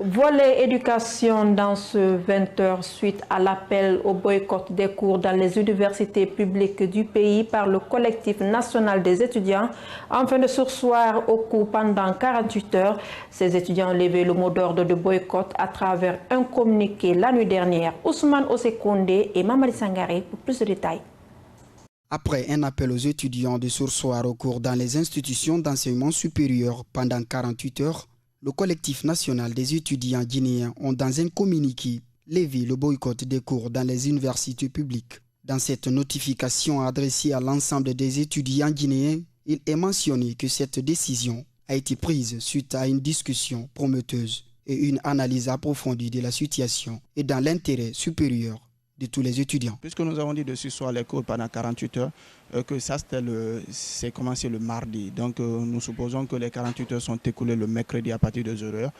Volet éducation dans ce 20h suite à l'appel au boycott des cours dans les universités publiques du pays par le collectif national des étudiants. Afin de surseoir aux cours pendant 48 heures, ces étudiants ont levé le mot d'ordre de boycott à travers un communiqué la nuit dernière. Ousmane Osekonde et Mamadi Sangaré pour plus de détails. Après un appel aux étudiants de surseoir aux cours dans les institutions d'enseignement supérieur pendant 48 heures, le collectif national des étudiants guinéens ont dans un communiqué levé le boycott des cours dans les universités publiques. Dans cette notification adressée à l'ensemble des étudiants guinéens, il est mentionné que cette décision a été prise suite à une discussion prometteuse et une analyse approfondie de la situation et dans l'intérêt supérieur de tous les étudiants. Puisque nous avons dit de surseoir les cours pendant 48 heures, que ça c'est commencé le mardi. Donc nous supposons que les 48 heures sont écoulées le mercredi à partir de 0 heures.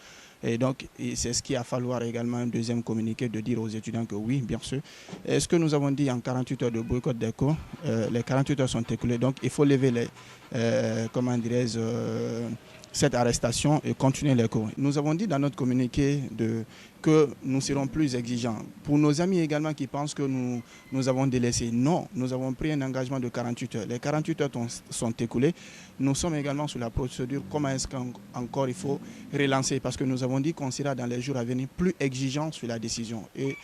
Et donc c'est ce qui a falloir également un deuxième communiqué de dire aux étudiants que oui, bien sûr. Et ce que nous avons dit en 48 heures de boycott des cours, les 48 heures sont écoulées. Donc il faut lever les, cette arrestation et continuer les cours. Nous avons dit dans notre communiqué que nous serons plus exigeants. Pour nos amis également qui pensent que nous avons délaissé, non, nous avons pris un engagement de 48 heures. Les 48 heures sont écoulées. Nous sommes également sur la procédure. Comment est-ce qu'encore il faut relancer? Parce que nous avons dit qu'on sera dans les jours à venir plus exigeants sur la décision. Et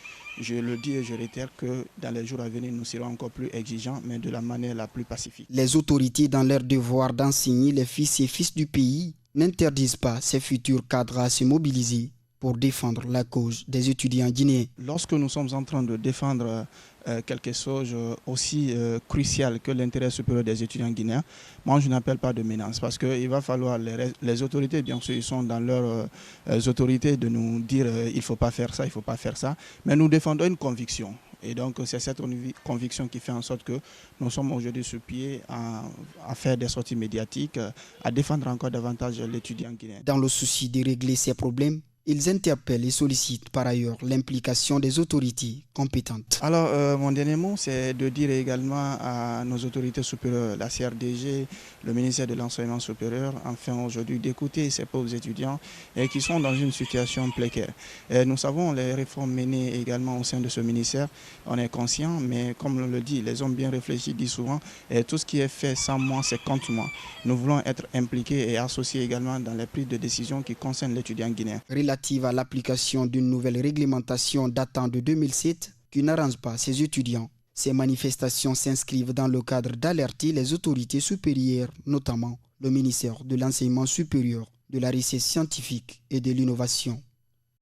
je le dis et je réitère que dans les jours à venir, nous serons encore plus exigeants, mais de la manière la plus pacifique. Les autorités, dans leur devoir d'enseigner les fils et fils du pays, n'interdisent pas ces futurs cadres à se mobiliser pour défendre la cause des étudiants guinéens. Lorsque nous sommes en train de défendre quelque chose aussi crucial que l'intérêt supérieur des étudiants guinéens, moi je n'appelle pas de menace parce qu'il va falloir, les autorités bien sûr ils sont dans leurs autorités de nous dire il ne faut pas faire ça, il ne faut pas faire ça, mais nous défendons une conviction. Et donc c'est cette conviction qui fait en sorte que nous sommes aujourd'hui sur pied à faire des sorties médiatiques, à défendre encore davantage l'étudiant guinéen. Dans le souci de régler ces problèmes, ils interpellent et sollicitent par ailleurs l'implication des autorités compétentes. Alors, mon dernier mot, c'est de dire également à nos autorités supérieures, la CRDG, le ministère de l'Enseignement supérieur, enfin aujourd'hui d'écouter ces pauvres étudiants qui sont dans une situation précaire. Nous savons les réformes menées également au sein de ce ministère, on est conscient, mais comme on le dit, les hommes bien réfléchis disent souvent, tout ce qui est fait sans moi, c'est contre moi. Nous voulons être impliqués et associés également dans les prises de décision qui concernent l'étudiant guinéen. Relative à l'application d'une nouvelle réglementation datant de 2007 qui n'arrange pas ces étudiants. Ces manifestations s'inscrivent dans le cadre d'alerter les autorités supérieures, notamment le ministère de l'Enseignement supérieur, de la Recherche scientifique et de l'Innovation.